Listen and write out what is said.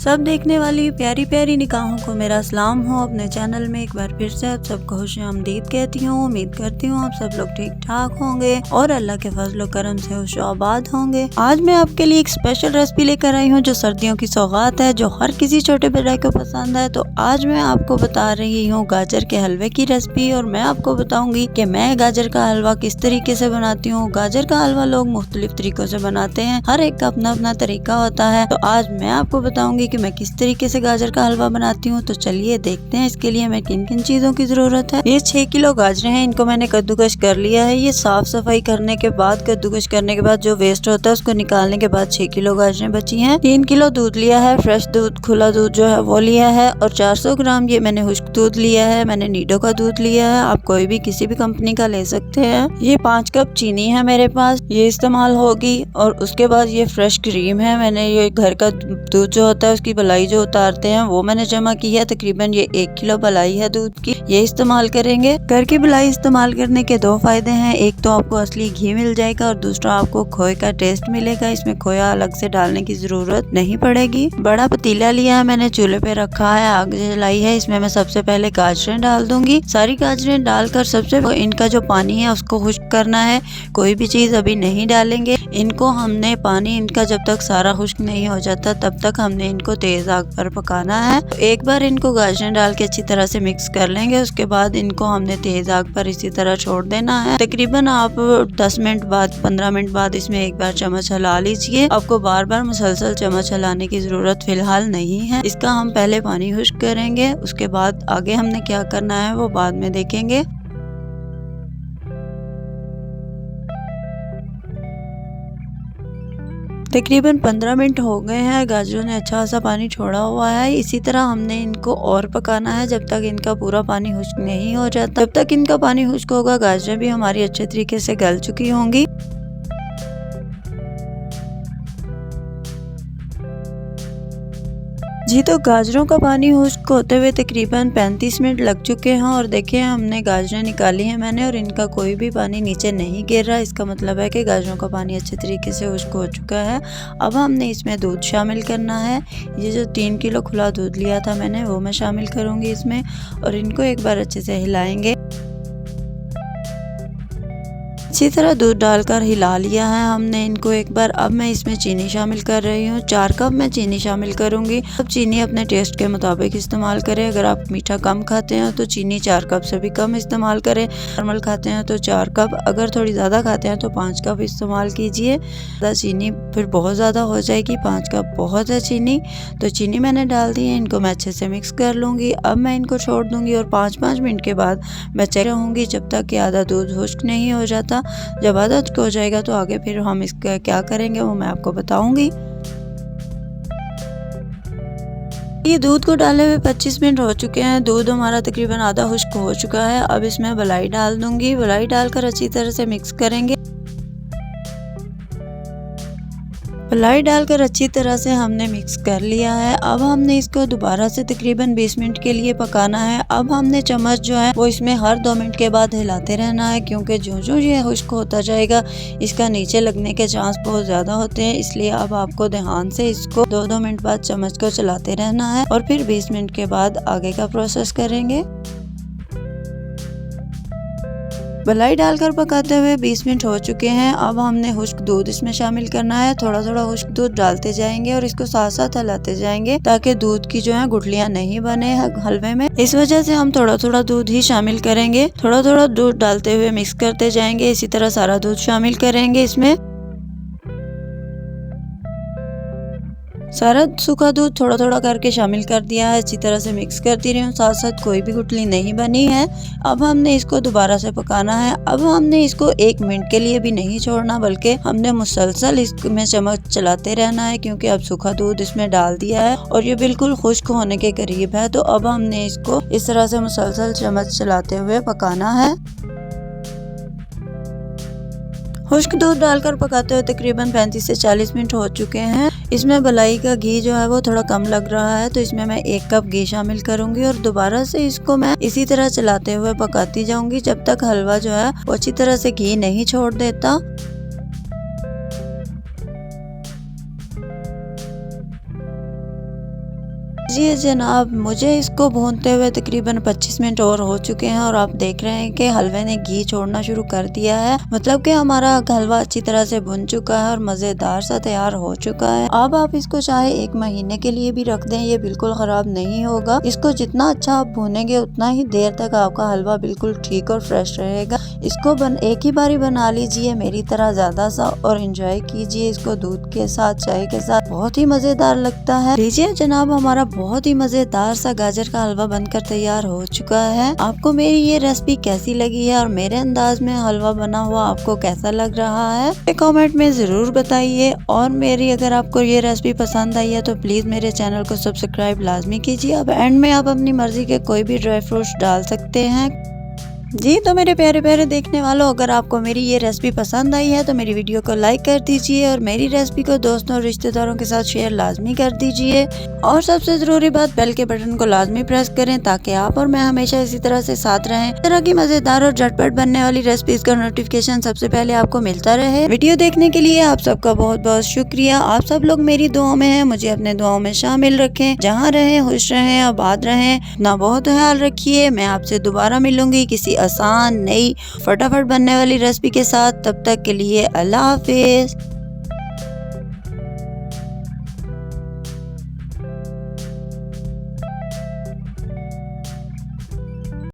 सब देखने वाली प्यारी प्यारी निगाहों को मेरा सलाम हो। अपने चैनल में एक बार फिर से आप सबको खुशामदीद कहती हूँ। उम्मीद करती हूँ आप सब लोग ठीक ठाक होंगे और अल्लाह के फजल करम से खुशआबाद होंगे। आज मैं आपके लिए एक स्पेशल रेसिपी लेकर आई हूँ जो सर्दियों की सौगात है, जो हर किसी छोटे बड़े को पसंद है। तो आज मैं आपको बता रही हूँ गाजर के हलवे की रेसिपी, और मैं आपको बताऊंगी कि मैं गाजर का हलवा किस तरीके से बनाती हूँ। गाजर का हलवा लोग मुख्तलिफ तरीकों से बनाते हैं, हर एक का अपना अपना तरीका होता है। तो आज मैं आपको बताऊंगी कि मैं किस तरीके से गाजर का हलवा बनाती हूँ। तो चलिए देखते हैं इसके लिए मैं किन किन चीजों की जरूरत है। ये 6 किलो गाजरें हैं, इनको मैंने कद्दूकश कर लिया है। ये साफ सफाई करने के बाद, कद्दूकश करने के बाद जो वेस्ट होता है उसको निकालने के बाद 6 किलो गाजरें बची हैं। 3 किलो दूध लिया है, फ्रेश दूध, खुला दूध जो है वो लिया है, और 400 ग्राम ये मैंने खुश्क दूध लिया है। मैंने नीडो का दूध लिया है, आप कोई भी किसी भी कंपनी का ले सकते हैं। ये 5 कप चीनी है मेरे पास, ये इस्तेमाल होगी। और उसके बाद ये फ्रेश क्रीम है, मैंने ये घर का दूध जो होता है उसकी बलाई जो उतारते हैं वो मैंने जमा की है। तकरीबन ये 1 किलो बलाई है दूध की, ये इस्तेमाल करेंगे। घर की बलाई इस्तेमाल करने के 2 फायदे हैं, एक तो आपको असली घी मिल जाएगा और दूसरा आपको खोए का टेस्ट मिलेगा। इसमें खोया अलग से डालने की जरूरत नहीं पड़ेगी। बड़ा पतीला लिया है मैंने, चूल्हे पे रखा है, आग जलाई है। इसमें मैं सबसे पहले गाजरें डाल दूंगी। सारी गाजरें डालकर सबसे इनका जो पानी है उसको खुश्क करना है, कोई भी चीज अभी नहीं डालेंगे। इनको हमने पानी इनका जब तक सारा खुश्क नहीं हो जाता तब तक हमने इनको तेज आग पर पकाना है। एक बार इनको गाजरें डाल के अच्छी तरह से मिक्स कर लेंगे, उसके बाद इनको हमने तेज आग पर इसी तरह छोड़ देना है। तकरीबन आप 10 मिनट बाद, 15 मिनट बाद इसमें एक बार चम्मच हिला लीजिए। आपको बार बार मुसलसल चम्मच हिलाने की जरूरत फिलहाल नहीं है। इसका हम पहले पानी खुश्क करेंगे, उसके बाद आगे हमने क्या करना है वो बाद में देखेंगे। तकरीबन 15 मिनट हो गए हैं, गाजरों ने अच्छा खासा पानी छोड़ा हुआ है। इसी तरह हमने इनको और पकाना है जब तक इनका पूरा पानी खुश्क नहीं हो जाता। जब तक इनका पानी खुश्क होगा गाजरें भी हमारी अच्छे तरीके से गल चुकी होंगी। जी तो गाजरों का पानी खुश्क होते हुए तकरीबन 35 मिनट लग चुके हैं, और देखिए हमने गाजरें निकाली हैं मैंने और इनका कोई भी पानी नीचे नहीं गिर रहा। इसका मतलब है कि गाजरों का पानी अच्छे तरीके से खुश्क हो चुका है। अब हमने इसमें दूध शामिल करना है। ये जो 3 किलो खुला दूध लिया था मैंने वो मैं शामिल करूँगी इसमें, और इनको एक बार अच्छे से हिलाएंगे। अच्छी तरह दूध डालकर हिला लिया है हमने इनको एक बार। अब मैं इसमें चीनी शामिल कर रही हूँ, 4 कप मैं चीनी शामिल करूँगी। अब चीनी अपने टेस्ट के मुताबिक इस्तेमाल करें। अगर आप मीठा कम खाते हैं तो चीनी 4 कप से भी कम इस्तेमाल करें। नॉर्मल खाते हैं तो 4 कप, अगर थोड़ी ज़्यादा खाते हैं तो 5 कप इस्तेमाल कीजिए। ज़्यादा चीनी फिर बहुत ज़्यादा हो जाएगी, 5 कप बहुत है चीनी। तो चीनी मैंने डाल दी है, इनको मैं अच्छे से मिक्स कर लूँगी। अब मैं इनको छोड़ दूँगी और 5-5 मिनट के बाद मैं चेक रहूँगी जब तक कि आधा दूध खुश्क नहीं हो जाता। जब आधा हो जाएगा तो आगे फिर हम इसका क्या करेंगे वो मैं आपको बताऊंगी। ये दूध को डाले हुए 25 मिनट हो चुके हैं, दूध हमारा तकरीबन आधा खुश्क हो चुका है। अब इसमें मलाई डाल दूंगी, मलाई डालकर अच्छी तरह से मिक्स करेंगे। मलाई डालकर अच्छी तरह से हमने मिक्स कर लिया है। अब हमने इसको दोबारा से तकरीबन 20 मिनट के लिए पकाना है। अब हमने चम्मच जो है वो इसमें हर 2 मिनट के बाद हिलाते रहना है, क्योंकि जो ये खुश्क होता जाएगा इसका नीचे लगने के चांस बहुत ज़्यादा होते हैं। इसलिए अब आपको ध्यान से इसको 2-2 मिनट बाद चम्मच को चलाते रहना है, और फिर 20 मिनट के बाद आगे का प्रोसेस करेंगे। मलाई डालकर पकाते हुए 20 मिनट हो चुके हैं। अब हमने खुश्क दूध इसमें शामिल करना है। थोड़ा थोड़ा खुश्क दूध डालते जाएंगे और इसको साथ साथ हिलाते जाएंगे ताकि दूध की जो है गुठलियां नहीं बने हलवे में। इस वजह से हम थोड़ा थोड़ा दूध ही शामिल करेंगे। थोड़ा थोड़ा दूध डालते हुए मिक्स करते जाएंगे। इसी तरह सारा दूध शामिल करेंगे इसमें। सारा सूखा दूध थोड़ा थोड़ा करके शामिल कर दिया है, अच्छी तरह से मिक्स करती रही हूँ, साथ साथ कोई भी गुठली नहीं बनी है। अब हमने इसको दोबारा से पकाना है। अब हमने इसको 1 मिनट के लिए भी नहीं छोड़ना, बल्कि हमने मुसलसल इसमें चम्मच चलाते रहना है, क्योंकि अब सूखा दूध इसमें डाल दिया है और ये बिल्कुल खुश्क होने के करीब है। तो अब हमने इसको इस तरह से मुसलसल चम्मच चलाते हुए पकाना है। खुश्क दूध डालकर पकाते हुए तकरीबन 35 से 40 मिनट हो चुके हैं। इसमें बलाई का घी जो है वो थोड़ा कम लग रहा है, तो इसमें मैं 1 कप घी शामिल करूंगी और दोबारा से इसको मैं इसी तरह चलाते हुए पकाती जाऊंगी जब तक हलवा जो है वो अच्छी तरह से घी नहीं छोड़ देता। जी जनाब, मुझे इसको भूनते हुए तकरीबन 25 मिनट और हो चुके हैं और आप देख रहे हैं कि हलवे ने घी छोड़ना शुरू कर दिया है। मतलब कि हमारा हलवा अच्छी तरह से भुन चुका है और मज़ेदार सा तैयार हो चुका है। अब आप इसको चाहे 1 महीने के लिए भी रख दें, ये बिल्कुल ख़राब नहीं होगा। इसको जितना अच्छा आप भूनेंगे उतना ही देर तक आपका हलवा बिल्कुल ठीक और फ्रेश रहेगा। इसको एक ही बारी बना लीजिए मेरी तरह ज़्यादा सा और इंजॉय कीजिए इसको दूध के साथ, चाय के साथ, बहुत ही मज़ेदार लगता है। लीजिए जनाब, हमारा बहुत ही मज़ेदार सा गाजर का हलवा बनकर तैयार हो चुका है। आपको मेरी ये रेसिपी कैसी लगी है और मेरे अंदाज में हलवा बना हुआ आपको कैसा लग रहा है, कमेंट में ज़रूर बताइए। और मेरी अगर आपको ये रेसिपी पसंद आई है तो प्लीज़ मेरे चैनल को सब्सक्राइब लाजमी कीजिए। अब एंड में आप अपनी मर्जी के कोई भी ड्राई फ्रूट्स डाल सकते हैं। जी तो मेरे प्यारे प्यारे देखने वालों, अगर आपको मेरी ये रेसिपी पसंद आई है तो मेरी वीडियो को लाइक कर दीजिए और मेरी रेसिपी को दोस्तों और रिश्तेदारों के साथ शेयर लाजमी कर दीजिए। और सबसे ज़रूरी बात, बेल के बटन को लाजमी प्रेस करें ताकि आप और मैं हमेशा इसी तरह से साथ रहें। इस तरह की मज़ेदार और झटपट बनने वाली रेसिपीज का नोटिफिकेशन सबसे पहले आपको मिलता रहे। वीडियो देखने के लिए आप सबका बहुत बहुत शुक्रिया। आप सब लोग मेरी दुआओं में हैं, मुझे अपने दुआओं में शामिल रखें। जहाँ रहें खुश रहें, आबाद रहें, अपना बहुत ख्याल रखिए। मैं आपसे दोबारा मिलूंगी किसी आसान, नई, फटाफट बनने वाली रेसिपी के साथ। तब तक के लिए अल्लाह हाफिज।